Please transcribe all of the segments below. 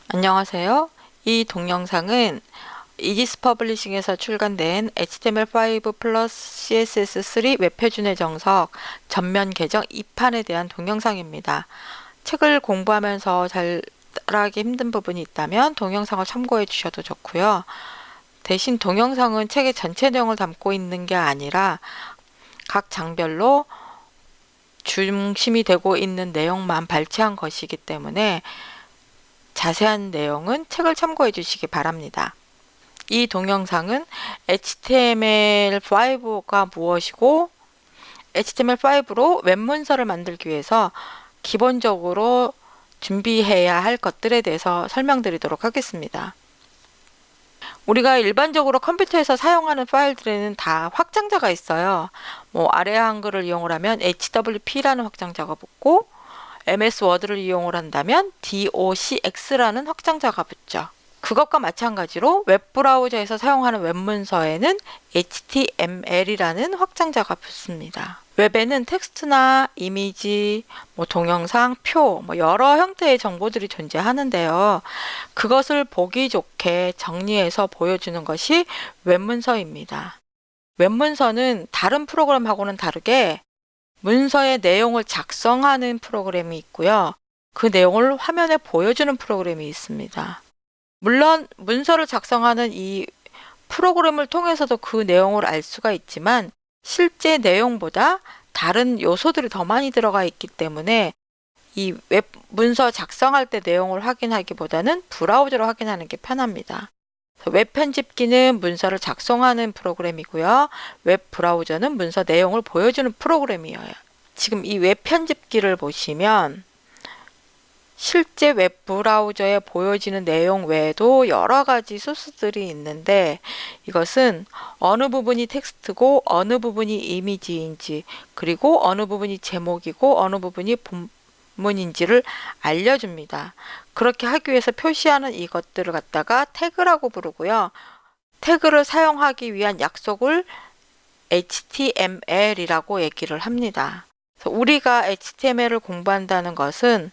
안녕하세요. 이 동영상은 이지스 퍼블리싱에서 출간된 HTML5 플러스 CSS3 웹표준의 정석 전면 개정 2판에 대한 동영상입니다. 책을 공부하면서 잘 따라하기 힘든 부분이 있다면 동영상을 참고해 주셔도 좋고요. 대신 동영상은 책의 전체 내용을 담고 있는 게 아니라 각 장별로 중심이 되고 있는 내용만 발췌한 것이기 때문에 자세한 내용은 책을 참고해 주시기 바랍니다. 이 동영상은 HTML5가 무엇이고 HTML5로 웹문서를 만들기 위해서 기본적으로 준비해야 할 것들에 대해서 설명드리도록 하겠습니다. 우리가 일반적으로 컴퓨터에서 사용하는 파일들에는 다 확장자가 있어요. 아래 한글을 이용을 하면 HWP라는 확장자가 붙고 MS 워드를 이용을 한다면 DOCX라는 확장자가 붙죠. 그것과 마찬가지로 웹브라우저에서 사용하는 웹문서에는 HTML이라는 확장자가 붙습니다. 웹에는 텍스트나 이미지, 동영상, 표, 여러 형태의 정보들이 존재하는데요. 그것을 보기 좋게 정리해서 보여주는 것이 웹문서입니다. 웹문서는 다른 프로그램하고는 다르게 문서의 내용을 작성하는 프로그램이 있고요. 그 내용을 화면에 보여주는 프로그램이 있습니다. 물론 문서를 작성하는 이 프로그램을 통해서도 그 내용을 알 수가 있지만 실제 내용보다 다른 요소들이 더 많이 들어가 있기 때문에 이 웹 문서 작성할 때 내용을 확인하기보다는 브라우저로 확인하는 게 편합니다. 웹 편집기는 문서를 작성하는 프로그램이고요. 웹 브라우저는 문서 내용을 보여주는 프로그램이에요. 지금 이 웹 편집기를 보시면 실제 웹 브라우저에 보여지는 내용 외에도 여러 가지 소스들이 있는데 이것은 어느 부분이 텍스트고 어느 부분이 이미지인지 그리고 어느 부분이 제목이고 어느 부분이 본문인지를 알려줍니다. 그렇게 하기 위해서 표시하는 이것들을 갖다가 태그라고 부르고요. 태그를 사용하기 위한 약속을 HTML이라고 얘기를 합니다. 그래서 우리가 HTML을 공부한다는 것은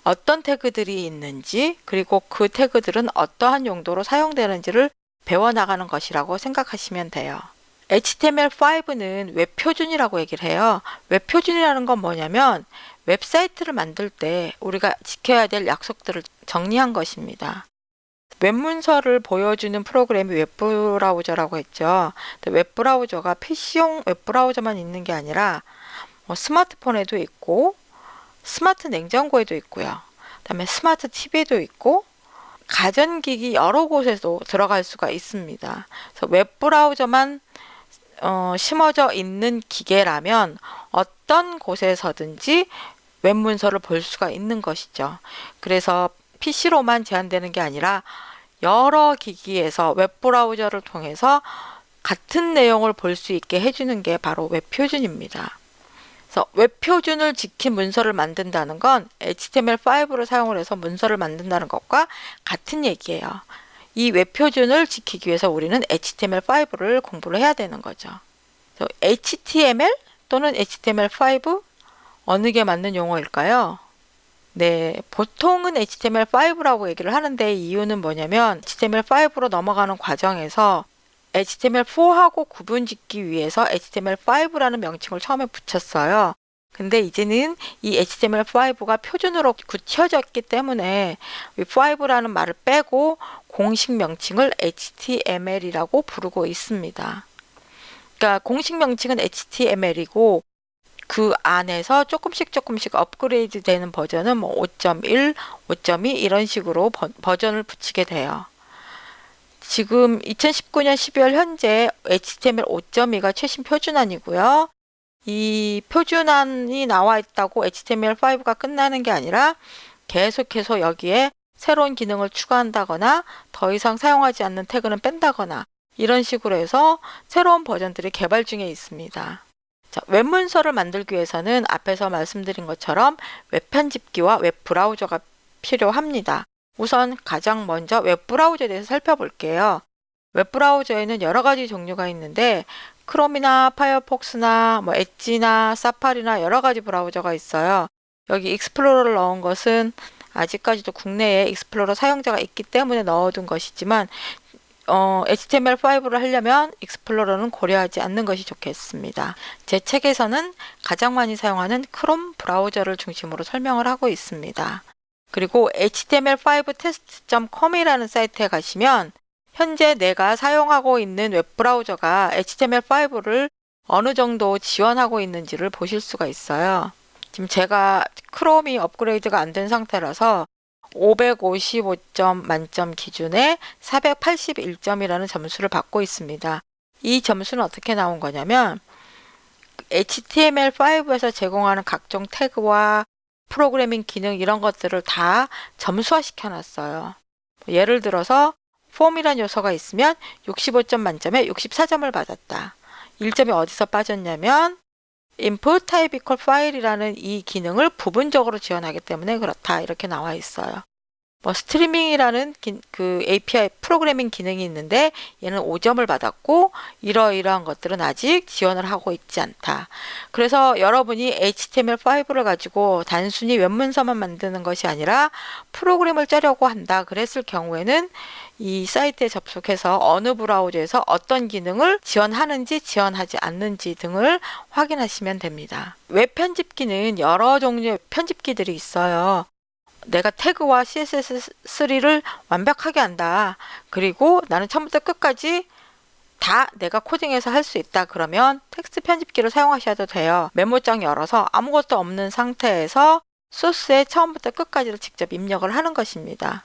어떤 태그들이 있는지 그리고 그 태그들은 어떠한 용도로 사용되는지를 배워나가는 것이라고 생각하시면 돼요. HTML5는 웹표준이라고 얘기를 해요. 웹표준이라는 건 뭐냐면 웹사이트를 만들 때 우리가 지켜야 될 약속들을 정리한 것입니다. 웹문서를 보여주는 프로그램이 웹브라우저라고 했죠. 웹브라우저가 PC용 웹브라우저만 있는 게 아니라 스마트폰에도 있고 스마트 냉장고에도 있고요. 그다음에 스마트 TV에도 있고 가전기기 여러 곳에도 들어갈 수가 있습니다. 그래서 웹브라우저만 심어져 있는 기계라면 어떤 곳에서든지 웹문서를 볼 수가 있는 것이죠. 그래서 PC로만 제한되는 게 아니라 여러 기기에서 웹브라우저를 통해서 같은 내용을 볼 수 있게 해주는 게 바로 웹표준입니다. 그래서 웹표준을 지킨 문서를 만든다는 건 HTML5를 사용을 해서 문서를 만든다는 것과 같은 얘기예요. 이 웹표준을 지키기 위해서 우리는 HTML5를 공부를 해야 되는 거죠. HTML 또는 HTML5 어느 게 맞는 용어일까요? 네, 보통은 HTML5라고 얘기를 하는데 이유는 뭐냐면 HTML5로 넘어가는 과정에서 HTML4하고 구분짓기 위해서 HTML5라는 명칭을 처음에 붙였어요. 근데 이제는 이 HTML5가 표준으로 굳혀졌기 때문에 이 5라는 말을 빼고 공식 명칭을 HTML이라고 부르고 있습니다. 그러니까 공식 명칭은 HTML이고 그 안에서 조금씩 업그레이드 되는 버전은 5.1, 5.2 이런 식으로 버전을 붙이게 돼요. 지금 2019년 12월 현재 HTML 5.2가 최신 표준안이고요. 이 표준안이 나와 있다고 HTML5가 끝나는 게 아니라 계속해서 여기에 새로운 기능을 추가한다거나 더 이상 사용하지 않는 태그는 뺀다거나 이런 식으로 해서 새로운 버전들이 개발 중에 있습니다. 자, 웹문서를 만들기 위해서는 앞에서 말씀드린 것처럼 웹편집기와 웹브라우저가 필요합니다. 우선 가장 먼저 웹브라우저에 대해서 살펴볼게요. 웹브라우저에는 여러 가지 종류가 있는데 크롬이나 파이어폭스나 엣지나 사파리나 여러 가지 브라우저가 있어요. 여기 익스플로러를 넣은 것은 아직까지도 국내에 익스플로러 사용자가 있기 때문에 넣어둔 것이지만 HTML5를 하려면 익스플로러는 고려하지 않는 것이 좋겠습니다. 제 책에서는 가장 많이 사용하는 크롬 브라우저를 중심으로 설명을 하고 있습니다. 그리고 html5test.com이라는 사이트에 가시면 현재 내가 사용하고 있는 웹브라우저가 HTML5를 어느 정도 지원하고 있는지를 보실 수가 있어요. 지금 제가 크롬이 업그레이드가 안 된 상태라서 555점 만점 기준에 481점이라는 점수를 받고 있습니다. 이 점수는 어떻게 나온 거냐면 HTML5에서 제공하는 각종 태그와 프로그래밍 기능 이런 것들을 다 점수화 시켜놨어요. 예를 들어서 폼이란 요소가 있으면 65점 만점에 64점을 받았다. 1점이 어디서 빠졌냐면 input type equal file이라는 이 기능을 부분적으로 지원하기 때문에 그렇다. 이렇게 나와 있어요. 스트리밍이라는 그 API 프로그래밍 기능이 있는데 얘는 5점을 받았고 이러이러한 것들은 아직 지원을 하고 있지 않다. 그래서 여러분이 HTML5를 가지고 단순히 웹문서만 만드는 것이 아니라 프로그램을 짜려고 한다. 그랬을 경우에는 이 사이트에 접속해서 어느 브라우저에서 어떤 기능을 지원하는지 지원하지 않는지 등을 확인하시면 됩니다. 웹 편집기는 여러 종류의 편집기들이 있어요. 내가 태그와 CSS3를 완벽하게 한다. 그리고 나는 처음부터 끝까지 다 내가 코딩해서 할 수 있다. 그러면 텍스트 편집기를 사용하셔도 돼요. 메모장 열어서 아무것도 없는 상태에서 소스에 처음부터 끝까지를 직접 입력을 하는 것입니다.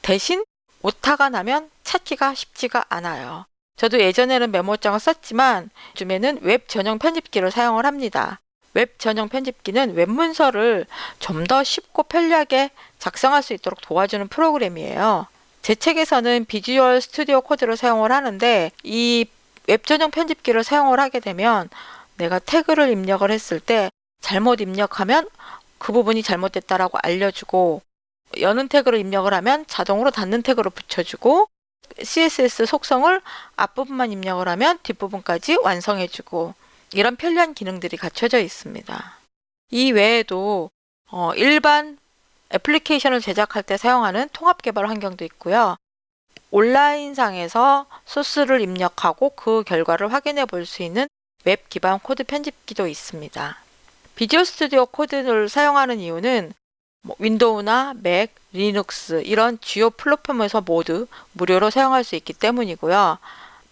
대신 오타가 나면 찾기가 쉽지가 않아요. 저도 예전에는 메모장을 썼지만 요즘에는 웹 전용 편집기를 사용을 합니다. 웹 전용 편집기는 웹문서를 좀 더 쉽고 편리하게 작성할 수 있도록 도와주는 프로그램이에요. 제 책에서는 비주얼 스튜디오 코드를 사용을 하는데 이 웹 전용 편집기를 사용을 하게 되면 내가 태그를 입력을 했을 때 잘못 입력하면 그 부분이 잘못됐다라고 알려주고 여는 태그를 입력을 하면 자동으로 닫는 태그를 붙여주고 CSS 속성을 앞부분만 입력을 하면 뒷부분까지 완성해주고 이런 편리한 기능들이 갖춰져 있습니다. 이 외에도 일반 애플리케이션을 제작할 때 사용하는 통합 개발 환경도 있고요. 온라인상에서 소스를 입력하고 그 결과를 확인해 볼 수 있는 웹 기반 코드 편집기도 있습니다. 비주얼 스튜디오 코드를 사용하는 이유는 윈도우나 맥, 리눅스 이런 주요 플랫폼에서 모두 무료로 사용할 수 있기 때문이고요.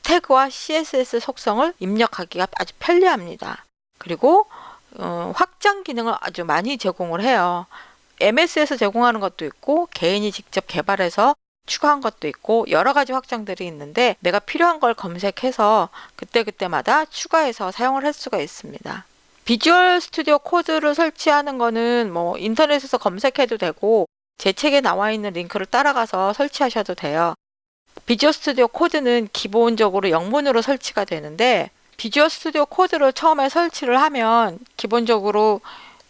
태그와 CSS 속성을 입력하기가 아주 편리합니다. 그리고 확장 기능을 아주 많이 제공을 해요. MS에서 제공하는 것도 있고 개인이 직접 개발해서 추가한 것도 있고 여러 가지 확장들이 있는데 내가 필요한 걸 검색해서 그때그때마다 추가해서 사용을 할 수가 있습니다. 비주얼 스튜디오 코드를 설치하는 거는 인터넷에서 검색해도 되고 제 책에 나와 있는 링크를 따라가서 설치하셔도 돼요. 비주얼 스튜디오 코드는 기본적으로 영문으로 설치가 되는데 비주얼 스튜디오 코드를 처음에 설치를 하면 기본적으로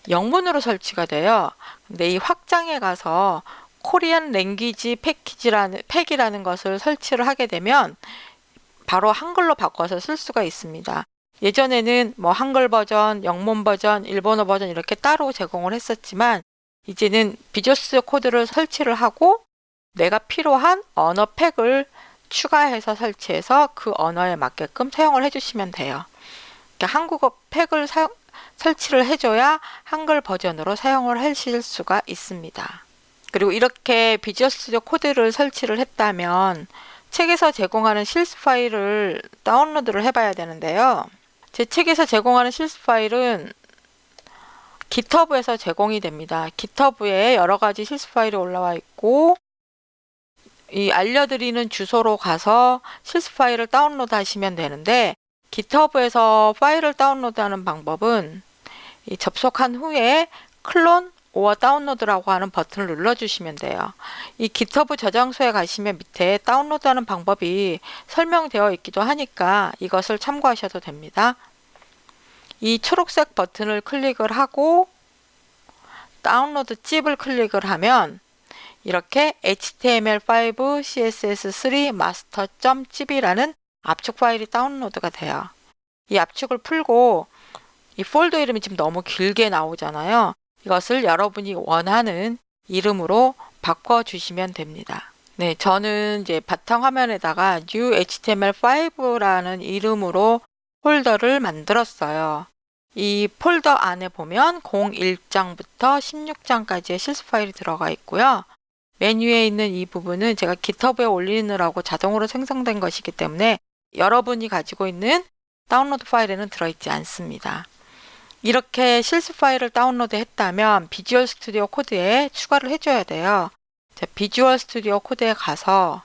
영문으로 설치가 돼요. 근데 이 확장에 가서 코리안 랭귀지 팩이라는 것을 설치를 하게 되면 바로 한글로 바꿔서 쓸 수가 있습니다. 예전에는 한글 버전, 영문 버전, 일본어 버전 이렇게 따로 제공을 했었지만 이제는 비주얼 스튜디오 코드를 설치를 하고 내가 필요한 언어 팩을 추가해서 설치해서 그 언어에 맞게끔 사용을 해주시면 돼요. 그러니까 한국어 팩을 설치를 해줘야 한글 버전으로 사용을 하실 수가 있습니다. 그리고 이렇게 비주얼 스튜디오 코드를 설치를 했다면 책에서 제공하는 실습 파일을 다운로드를 해봐야 되는데요. 제 책에서 제공하는 실습 파일은 GitHub에서 제공이 됩니다. GitHub에 여러 가지 실습 파일이 올라와 있고 이 알려드리는 주소로 가서 실습 파일을 다운로드 하시면 되는데 GitHub에서 파일을 다운로드하는 방법은 이 접속한 후에 클론 or 다운로드라고 하는 버튼을 눌러주시면 돼요. 이 GitHub 저장소에 가시면 밑에 다운로드하는 방법이 설명되어 있기도 하니까 이것을 참고하셔도 됩니다. 이 초록색 버튼을 클릭을 하고 다운로드 찝을 클릭을 하면 이렇게 HTML5 CSS3 master.zip이라는 압축 파일이 다운로드가 돼요. 이 압축을 풀고 이 폴더 이름이 지금 너무 길게 나오잖아요. 이것을 여러분이 원하는 이름으로 바꿔주시면 됩니다. 네, 저는 이제 바탕화면에다가 new html5라는 이름으로 폴더를 만들었어요. 이 폴더 안에 보면 01장부터 16장까지의 실습 파일이 들어가 있고요. 메뉴에 있는 이 부분은 제가 GitHub에 올리느라고 자동으로 생성된 것이기 때문에 여러분이 가지고 있는 다운로드 파일에는 들어있지 않습니다. 이렇게 실습 파일을 다운로드 했다면 비주얼 스튜디오 코드에 추가를 해줘야 돼요. 자, 비주얼 스튜디오 코드에 가서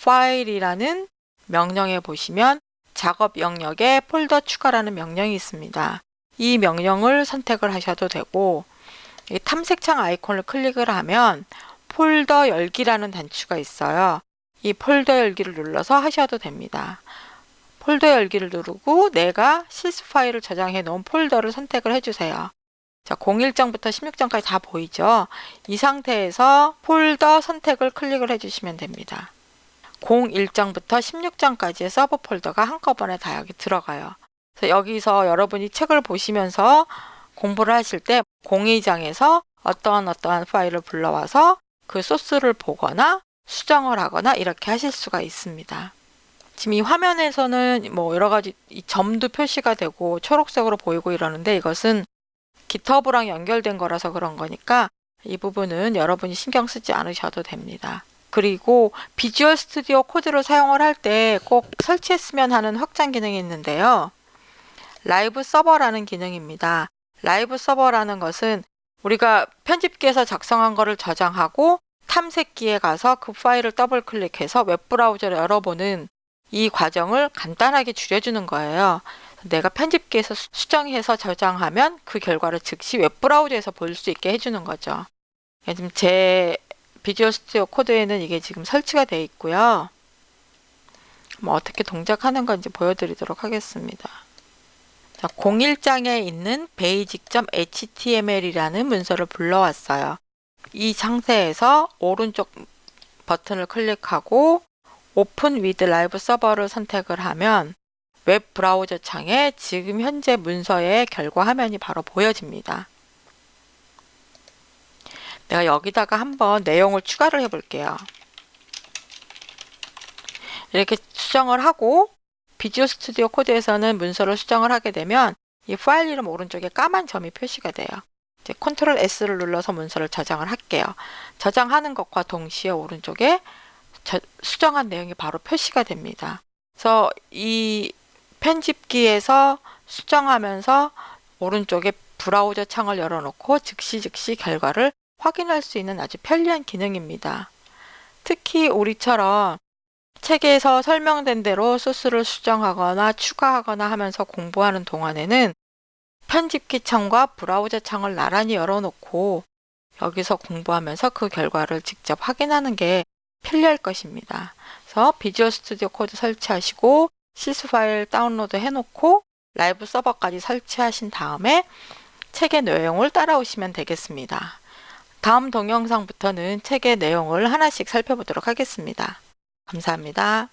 파일이라는 명령에 보시면 작업 영역에 폴더 추가라는 명령이 있습니다. 이 명령을 선택을 하셔도 되고 이 탐색창 아이콘을 클릭을 하면 폴더 열기라는 단추가 있어요. 이 폴더 열기를 눌러서 하셔도 됩니다. 폴더 열기를 누르고 내가 실습 파일을 저장해 놓은 폴더를 선택을 해주세요. 자, 01장부터 16장까지 다 보이죠? 이 상태에서 폴더 선택을 클릭을 해주시면 됩니다. 01장부터 16장까지의 서브 폴더가 한꺼번에 다 여기 들어가요. 그래서 여기서 여러분이 책을 보시면서 공부를 하실 때 02장에서 어떠한 파일을 불러와서 그 소스를 보거나 수정을 하거나 이렇게 하실 수가 있습니다. 지금 이 화면에서는 뭐 여러 가지 이 점도 표시가 되고 초록색으로 보이고 이러는데 이것은 GitHub랑 연결된 거라서 그런 거니까 이 부분은 여러분이 신경 쓰지 않으셔도 됩니다. 그리고 비주얼 스튜디오 코드를 사용을 할 때 꼭 설치했으면 하는 확장 기능이 있는데요. 라이브 서버라는 기능입니다. 라이브 서버라는 것은 우리가 편집기에서 작성한 거를 저장하고 탐색기에 가서 그 파일을 더블 클릭해서 웹브라우저를 열어보는 이 과정을 간단하게 줄여주는 거예요. 내가 편집기에서 수정해서 저장하면 그 결과를 즉시 웹브라우저에서 볼 수 있게 해주는 거죠. 지금 제 비주얼 스튜디오 코드에는 이게 지금 설치가 되어 있고요. 뭐 어떻게 동작하는 건지 보여드리도록 하겠습니다. 자, 01장에 있는 basic.html이라는 문서를 불러왔어요. 이 상태에서 오른쪽 버튼을 클릭하고 Open with Live Server를 선택을 하면 웹 브라우저 창에 지금 현재 문서의 결과 화면이 바로 보여집니다. 내가 여기다가 한번 내용을 추가를 해볼게요. 이렇게 수정을 하고 비주얼 스튜디오 코드에서는 문서를 수정을 하게 되면 이 파일 이름 오른쪽에 까만 점이 표시가 돼요. 이제 Ctrl S를 눌러서 문서를 저장을 할게요. 저장하는 것과 동시에 오른쪽에 수정한 내용이 바로 표시가 됩니다. 그래서 이 편집기에서 수정하면서 오른쪽에 브라우저 창을 열어놓고 즉시 결과를 확인할 수 있는 아주 편리한 기능입니다. 특히 우리처럼 책에서 설명된 대로 소스를 수정하거나 추가하거나 하면서 공부하는 동안에는 편집기 창과 브라우저 창을 나란히 열어놓고 여기서 공부하면서 그 결과를 직접 확인하는 게 편리할 것입니다. 그래서 비주얼 스튜디오 코드 설치하시고 실습 파일 다운로드 해놓고 라이브 서버까지 설치하신 다음에 책의 내용을 따라오시면 되겠습니다. 다음 동영상부터는 책의 내용을 하나씩 살펴보도록 하겠습니다. 감사합니다.